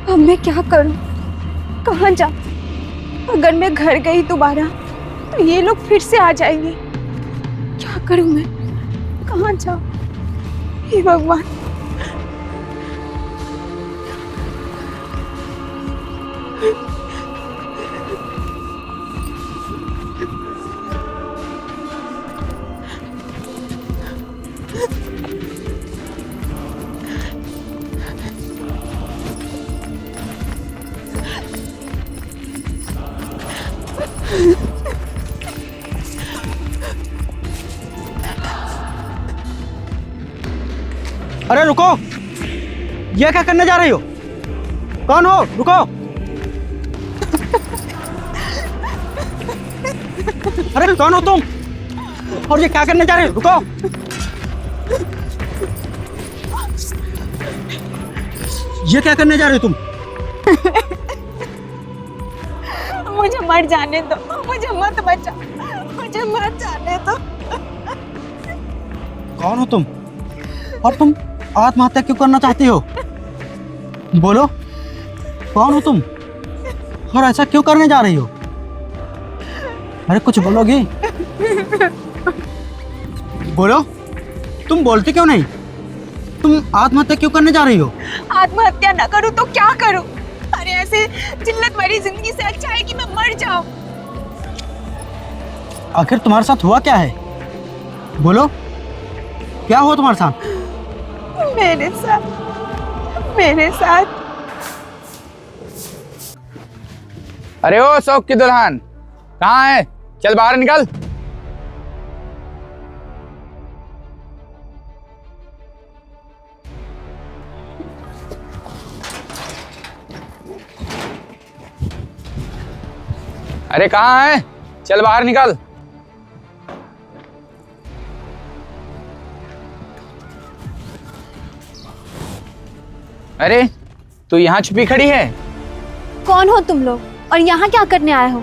अब मैं क्या करूं? कहाँ जाऊं? अगर मैं घर गई दोबारा तो ये लोग फिर से आ जाएंगे। क्या करूं मैं? कहाँ जाऊं? हे भगवान। अरे रुको, ये क्या करने जा रही हो? कौन हो? रुको। अरे कौन हो तुम? और ये क्या करने जा रही हो? रुको। ये क्या करने जा रही हो तुम? मुझे मर जाने दो, मुझे मत बचा, मुझे मर जाने दो। कौन हो तुम? और तुम आत्महत्या क्यों करना चाहती हो? बोलो, कौन हो तुम और ऐसा क्यों करने जा रही हो? अरे कुछ बोलोगी? बोलो, तुम बोलती क्यों नहीं? तुम आत्महत्या क्यों करने जा रही हो? आत्महत्या न करूं तो क्या करूं? अरे ऐसे जिल्लत भरी जिंदगी से अच्छा है कि मैं मर जाऊं। आखिर तुम्हारे साथ हुआ क्या है? बोलो, क्या हुआ तुम्हारे साथ? मेरे साथ अरे ओ शौक की दुल्हन, कहाँ है? चल बाहर निकल। अरे कहाँ है? चल बाहर निकल। अरे तू यहाँ छुपी खड़ी है? कौन हो तुम लोग और यहाँ क्या करने आए हो?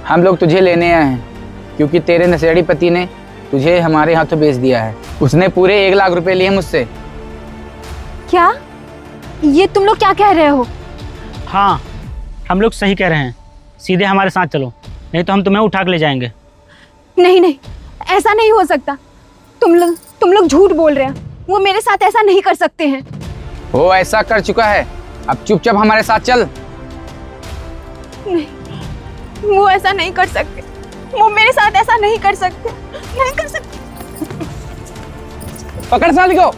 हम लोग तुझे लेने आए हैं क्योंकि तेरे नशेड़ी पति ने तुझे हमारे हाथों बेच दिया है। उसने पूरे 1 लाख रुपए लिए मुझसे। क्या? ये तुम लोग क्या कह रहे हो? हाँ, हम लोग सही कह रहे हैं। सीधे हमारे साथ चलो, नहीं तो हम तुम्हें उठा के ले जाएंगे। नहीं, ऐसा नहीं हो सकता। तुम लोग झूठ बोल रहे हैं। वो मेरे साथ ऐसा नहीं कर सकते हैं। वो ऐसा कर चुका है, अब चुपचाप हमारे साथ चल। नहीं, वो ऐसा नहीं कर सकते। वो मेरे साथ ऐसा नहीं कर सकते। नहीं कर सकते। पकड़ साली को।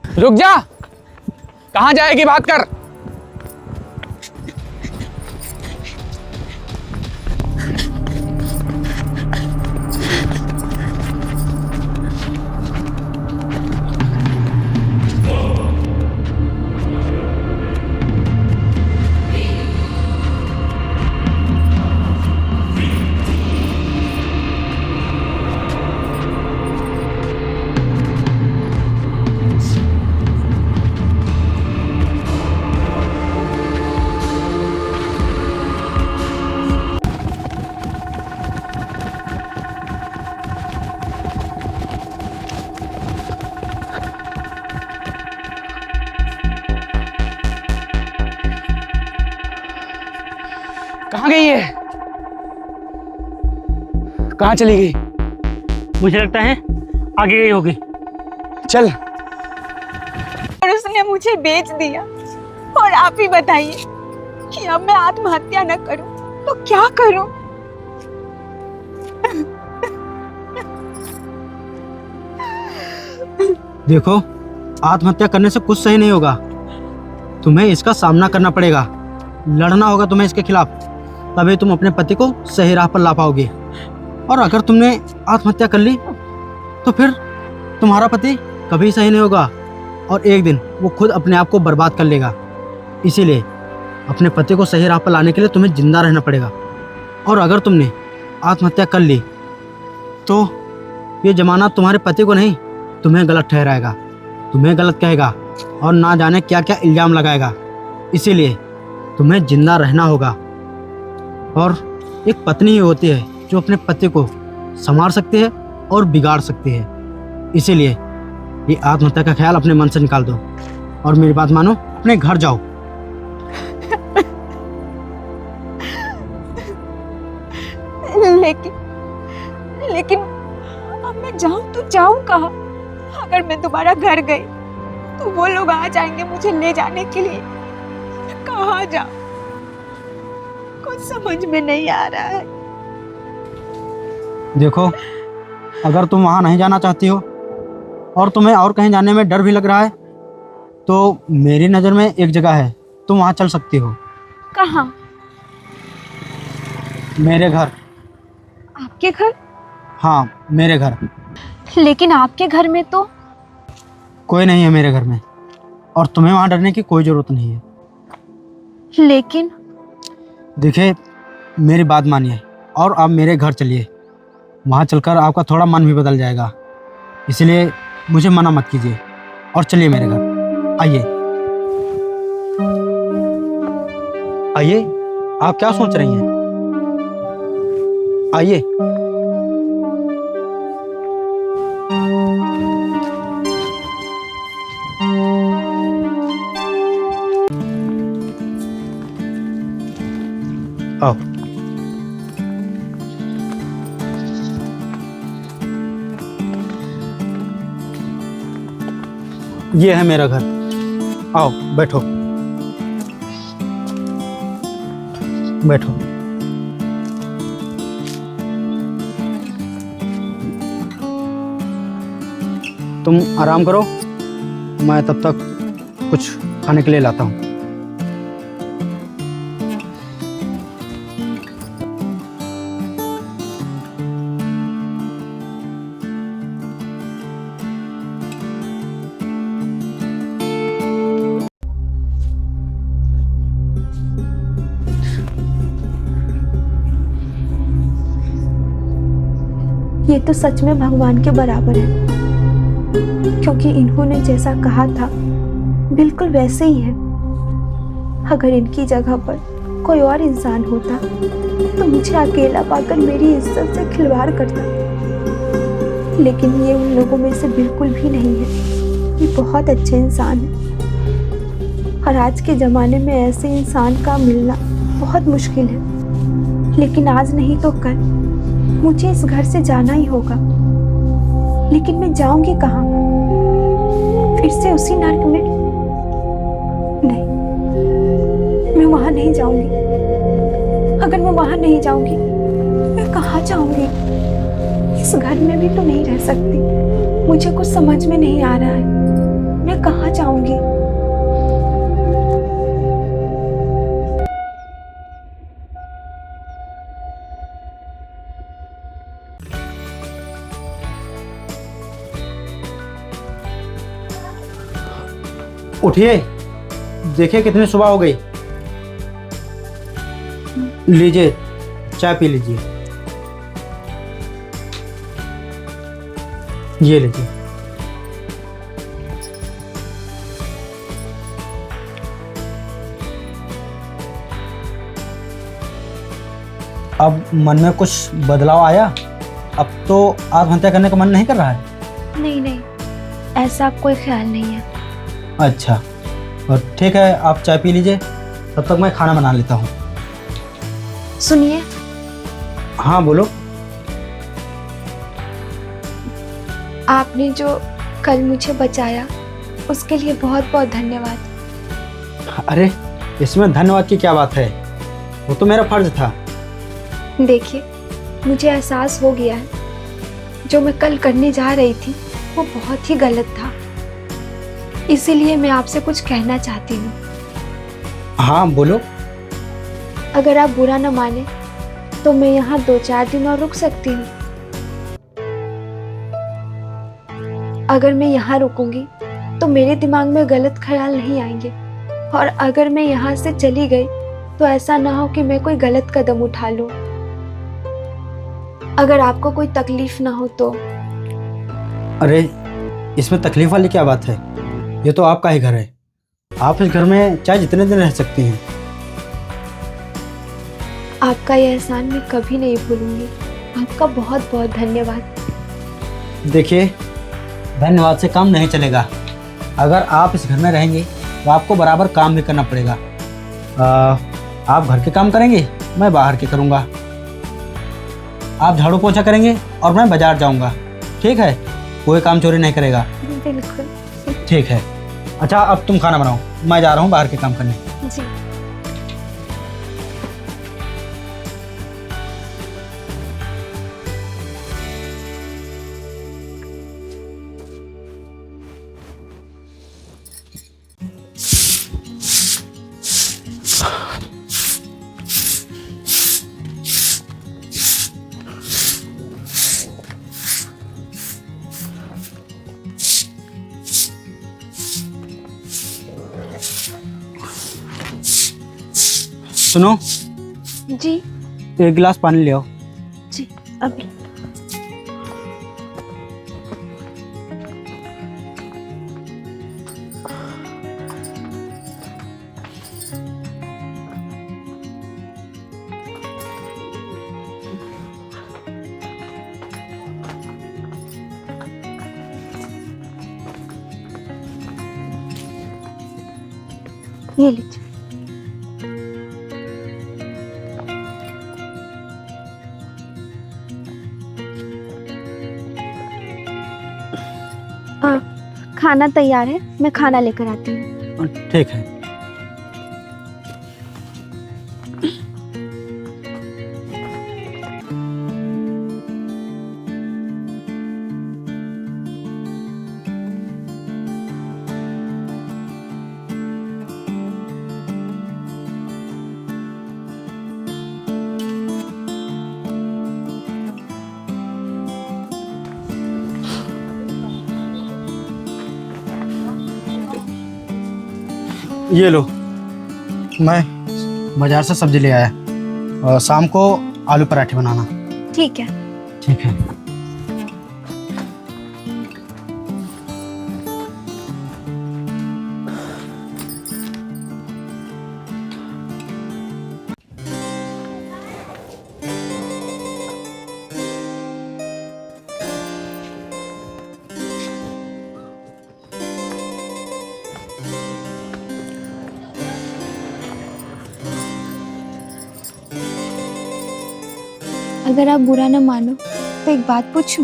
रुक जा, कहाँ जाएगी? बात कर। कहाँ गई है? कहाँ चली गई? मुझे लगता है आगे गई होगी। चल। और उसने मुझे बेच दिया। और आप ही बताइए कि अब मैं आत्महत्या न करूं तो क्या करूं? देखो, आत्महत्या करने से कुछ सही नहीं होगा। तुम्हें इसका सामना करना पड़ेगा, लड़ना होगा तुम्हें इसके खिलाफ, तभी तुम अपने पति को सही राह पर ला पाओगे। और अगर तुमने आत्महत्या कर ली तो फिर तुम्हारा पति कभी सही नहीं होगा और एक दिन वो खुद अपने आप को बर्बाद कर लेगा। इसीलिए अपने पति को सही राह पर लाने के लिए तुम्हें जिंदा रहना पड़ेगा। और अगर तुमने आत्महत्या कर ली तो ये जमाना तुम्हारे पति को नहीं, तुम्हें गलत ठहराएगा, तुम्हें गलत कहेगा और ना जाने क्या क्या इल्ज़ाम लगाएगा। इसीलिए तुम्हें जिंदा रहना होगा। और एक पत्नी ही होती है जो अपने पति को संभाल सकती है और बिगाड़ सकती है। इसीलिए ये आत्महत्या का ख्याल अपने मन से निकाल दो और मेरी बात मानो, अपने घर जाओ। लेकिन अब मैं जाऊं तो जाऊं कहाँ? अगर मैं दोबारा घर गई तो वो लोग आ जाएंगे मुझे ले जाने के लिए। मैं कहाँ जाऊं? कुछ समझ में नहीं आ रहा है। देखो, अगर तुम वहाँ नहीं जाना चाहती हो और तुम्हें और कहीं जाने में डर भी लग रहा है तो मेरी नज़र में एक जगह है, तुम वहाँ चल सकती हो। कहाँ? मेरे घर। आपके घर? हाँ, मेरे घर। लेकिन आपके घर में तो कोई नहीं है मेरे घर में, और तुम्हें वहाँ डरने की कोई ज़रूरत नहीं है। लेकिन देखिए, मेरी बात मानिए और आप मेरे घर चलिए। वहाँ चलकर आपका थोड़ा मन भी बदल जाएगा, इसलिए मुझे मना मत कीजिए और चलिए मेरे घर। आइए आइए, आप क्या सोच रही हैं? आइए। आओ। ये है मेरा घर। आओ बैठो बैठो। तुम आराम करो, मैं तब तक कुछ खाने के लिए लाता हूँ। ये तो सच में भगवान के बराबर है, क्योंकि इन्होंने जैसा कहा था बिल्कुल वैसे ही है। अगर इनकी जगह पर कोई और इंसान होता तो मुझे अकेला पाकर मेरी इज्जत से खिलवाड़ करता, लेकिन ये उन लोगों में से बिल्कुल भी नहीं है। ये बहुत अच्छे इंसान है और आज के ज़माने में ऐसे इंसान का मिलना बहुत मुश्किल है। लेकिन आज नहीं तो कल मुझे इस घर से जाना ही होगा। लेकिन मैं जाऊंगी कहाँ? फिर से उसी नर्क में? नहीं, मैं वहां नहीं जाऊंगी। अगर मैं वहां नहीं जाऊंगी तो मैं कहाँ जाऊंगी? इस घर में भी तो नहीं रह सकती। मुझे कुछ समझ में नहीं आ रहा है, मैं कहाँ जाऊंगी? उठिए, देखिए कितनी सुबह हो गई। लीजिए, चाय पी लीजिए। ये लीजिए। अब मन में कुछ बदलाव आया? अब तो आत्महत्या करने का मन नहीं कर रहा है? नहीं, ऐसा कोई ख्याल नहीं है। अच्छा, और ठीक है, आप चाय पी लीजिए, तब तक मैं खाना बना लेता हूँ। सुनिए। हाँ बोलो। आपने जो कल मुझे बचाया उसके लिए बहुत बहुत धन्यवाद। अरे, इसमें धन्यवाद की क्या बात है, वो तो मेरा फर्ज था। देखिए, मुझे एहसास हो गया है जो मैं कल करने जा रही थी वो बहुत ही गलत था। इसीलिए मैं आपसे कुछ कहना चाहती हूँ। हाँ बोलो। अगर आप बुरा न माने तो मैं यहाँ 2-4 दिन और रुक सकती हूँ। अगर मैं यहाँ रुकूंगी तो मेरे दिमाग में गलत ख्याल नहीं आएंगे, और अगर मैं यहाँ से चली गई तो ऐसा ना हो कि मैं कोई गलत कदम उठा लूँ। अगर आपको कोई तकलीफ ना हो तो। अरे, इसमें तकलीफ वाली क्या बात है, ये तो आपका ही घर है। आप इस घर में चाहे जितने दिन रह सकती हैं। आपका यह एहसान मैं कभी नहीं भूलूंगी। आपका बहुत बहुत धन्यवाद। देखिए, धन्यवाद से काम नहीं चलेगा। अगर आप इस घर में रहेंगे तो आपको बराबर काम भी करना पड़ेगा। आप घर के काम करेंगे, मैं बाहर के करूँगा। आप झाड़ू पोछा करेंगे और मैं बाजार जाऊँगा। ठीक है? कोई काम चोरी नहीं करेगा। बिल्कुल। ठीक है। अच्छा, अब तुम खाना बनाओ, मैं जा रहा हूँ बाहर के काम करने। जी। सुनो, जी। एक गिलास पानी ले आओ। जी अभी। ये लीजिए। खाना तैयार है, मैं खाना लेकर आती हूँ। ठीक है। ये लो, मैं बाजार से सब्जी ले आया और शाम को आलू पराठे बनाना। ठीक है। ठीक है। अगर आप बुरा न मानो तो एक बात पूछूं?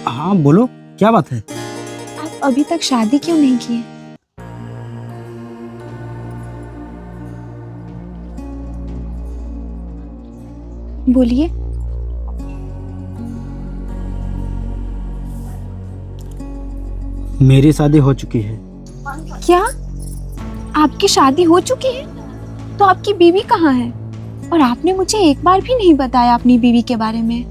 हाँ बोलो, क्या बात है? आप अभी तक शादी क्यों नहीं की है? बोलिए। मेरी शादी हो चुकी है। क्या? आपकी शादी हो चुकी है? तो आपकी बीवी कहाँ है? और आपने मुझे एक बार भी नहीं बताया अपनी बीवी के बारे में।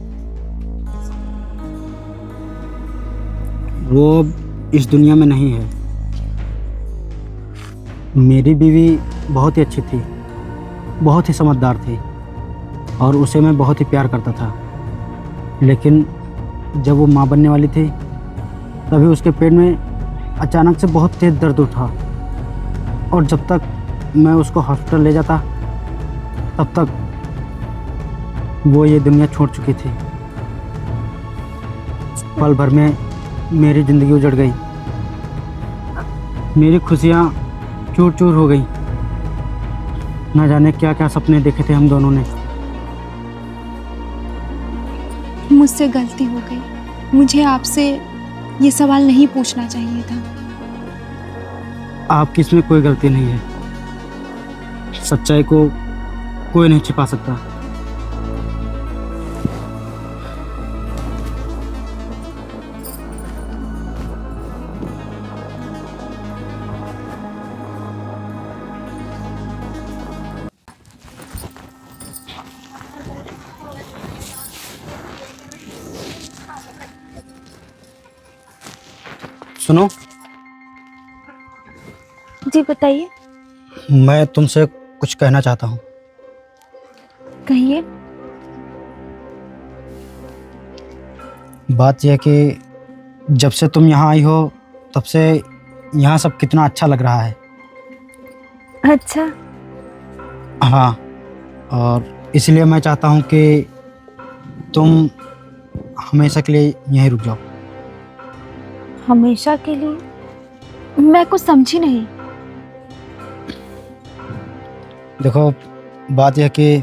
वो अब इस दुनिया में नहीं है। मेरी बीवी बहुत ही अच्छी थी, बहुत ही समझदार थी और उसे मैं बहुत ही प्यार करता था। लेकिन जब वो माँ बनने वाली थी तभी उसके पेट में अचानक से बहुत तेज दर्द उठा और जब तक मैं उसको हॉस्पिटल ले जाता तब तक वो ये दुनिया छोड़ चुकी थी। पल भर में मेरी ज़िंदगी उजड़ गई, मेरी खुशियाँ चूर चूर हो गई। न जाने क्या क्या सपने देखे थे हम दोनों ने। मुझसे गलती हो गई, मुझे आपसे ये सवाल नहीं पूछना चाहिए था। आपकी इसमें कोई गलती नहीं है। सच्चाई को कोई नहीं छिपा सकता। सुनो, जी बताइए। मैं तुमसे कुछ कहना चाहता हूँ। कहिए। बात यह है कि जब से तुम यहाँ आई हो तब से यहाँ सब कितना अच्छा लग रहा है। अच्छा। हाँ, और इसलिए मैं चाहता हूँ कि तुम हमेशा के लिए यहीं रुक जाओ। हमेशा के लिए? मैं कुछ समझी नहीं। देखो, बात यह कि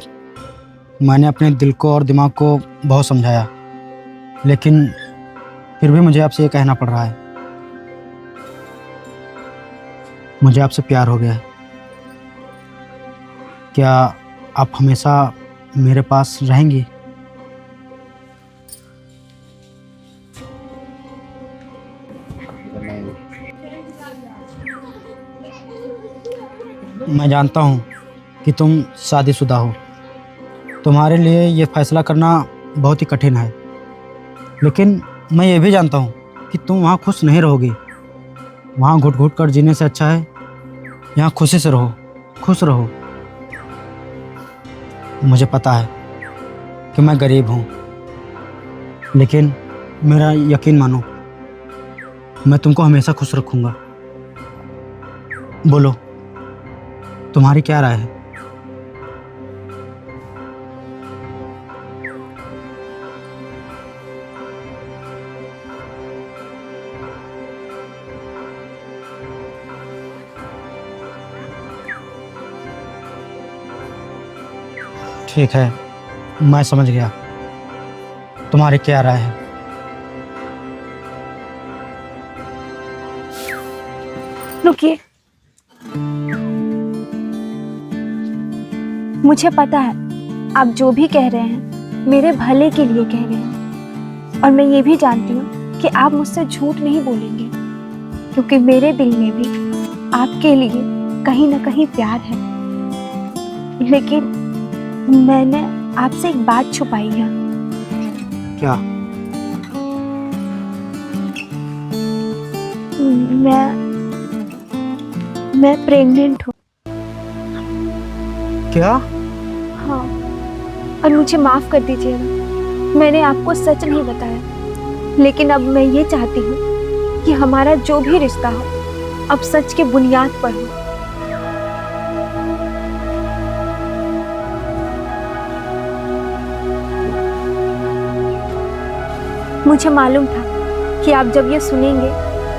मैंने अपने दिल को और दिमाग को बहुत समझाया, लेकिन फिर भी मुझे आपसे ये कहना पड़ रहा है, मुझे आपसे प्यार हो गया है। क्या आप हमेशा मेरे पास रहेंगी? मैं जानता हूँ कि तुम शादीशुदा हो, तुम्हारे लिए ये फैसला करना बहुत ही कठिन है, लेकिन मैं ये भी जानता हूँ कि तुम वहाँ खुश नहीं रहोगी। वहाँ घुट घुट कर जीने से अच्छा है यहाँ खुशी से रहो, खुश रहो। मुझे पता है कि मैं गरीब हूँ, लेकिन मेरा यकीन मानो, मैं तुमको हमेशा खुश रखूँगा। बोलो, तुम्हारी क्या राय है? ठीक है, मैं समझ गया तुम्हारी क्या राय है। रुकिए, मुझे पता है आप जो भी कह रहे हैं मेरे भले के लिए कह रहे हैं, और मैं ये भी जानती हूँ कि आप मुझसे झूठ नहीं बोलेंगे, क्योंकि मेरे दिल में भी आपके लिए कहीं ना कहीं प्यार है। लेकिन मैंने आपसे एक बात छुपाई है। क्या? मैं प्रेग्नेंट हूँ। क्या? हाँ, और मुझे माफ कर दीजिएगा, मैंने आपको सच नहीं बताया, लेकिन अब मैं ये चाहती हूँ कि हमारा जो भी रिश्ता हो अब सच के बुनियाद पर हो। मुझे मालूम था कि आप जब ये सुनेंगे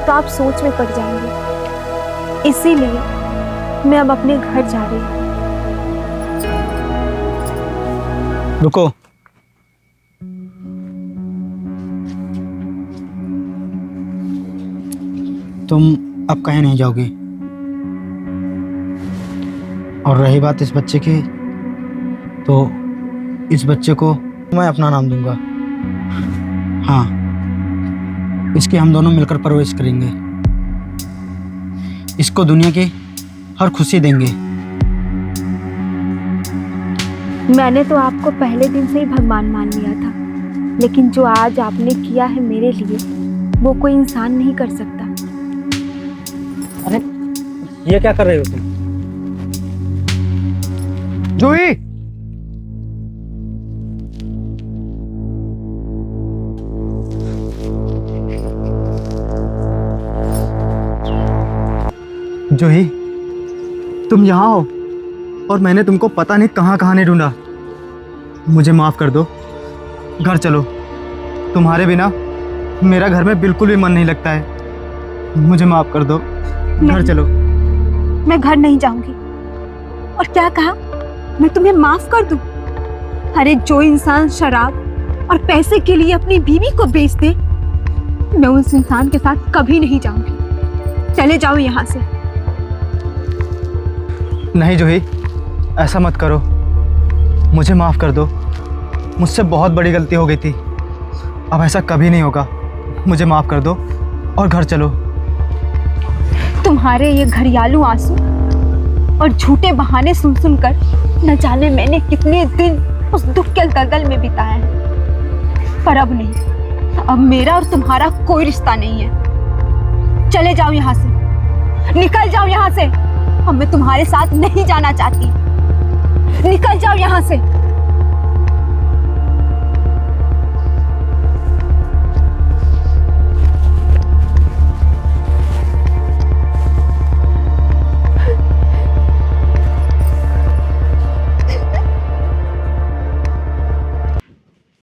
तो आप सोच में पड़ जाएंगे, इसीलिए मैं अब अपने घर जा रही हूँ। रुको, तुम अब कहीं नहीं जाओगी। और रही बात इस बच्चे की, तो इस बच्चे को मैं अपना नाम दूंगा। हाँ, इसकी हम दोनों मिलकर परवरिश करेंगे, इसको दुनिया की हर खुशी देंगे। मैंने तो आपको पहले दिन से ही भगवान मान लिया था, लेकिन जो आज आपने किया है मेरे लिए वो कोई इंसान नहीं कर सकता। अरे ये क्या कर रहे हो तुम? जूही, जूही, तुम यहाँ हो और मैंने तुमको पता नहीं कहाँ कहाँ नहीं ढूंढा। मुझे माफ़ कर दो, घर चलो। तुम्हारे बिना मेरा घर में बिल्कुल भी मन नहीं लगता है। मुझे माफ़ कर दो, घर चलो। मैं घर नहीं जाऊंगी। और क्या कहा? मैं तुम्हें माफ कर दूं? अरे जो इंसान शराब और पैसे के लिए अपनी बीवी को बेच दे, मैं उस इंसान के साथ कभी नहीं जाऊंगी। चले जाओ यहाँ से। नहीं जूही, ऐसा मत करो, मुझे माफ़ कर दो। मुझसे बहुत बड़ी गलती हो गई थी, अब ऐसा कभी नहीं होगा। मुझे माफ़ कर दो और घर चलो। तुम्हारे ये घड़ियालू आंसू और झूठे बहाने सुन सुनकर न जाने मैंने कितने दिन उस दुख के दलदल में बिताए हैं। पर अब नहीं, अब मेरा और तुम्हारा कोई रिश्ता नहीं है। चले जाओ यहाँ से, निकल जाओ यहाँ से। अब मैं तुम्हारे साथ नहीं जाना चाहती। निकल जाओ यहाँ से।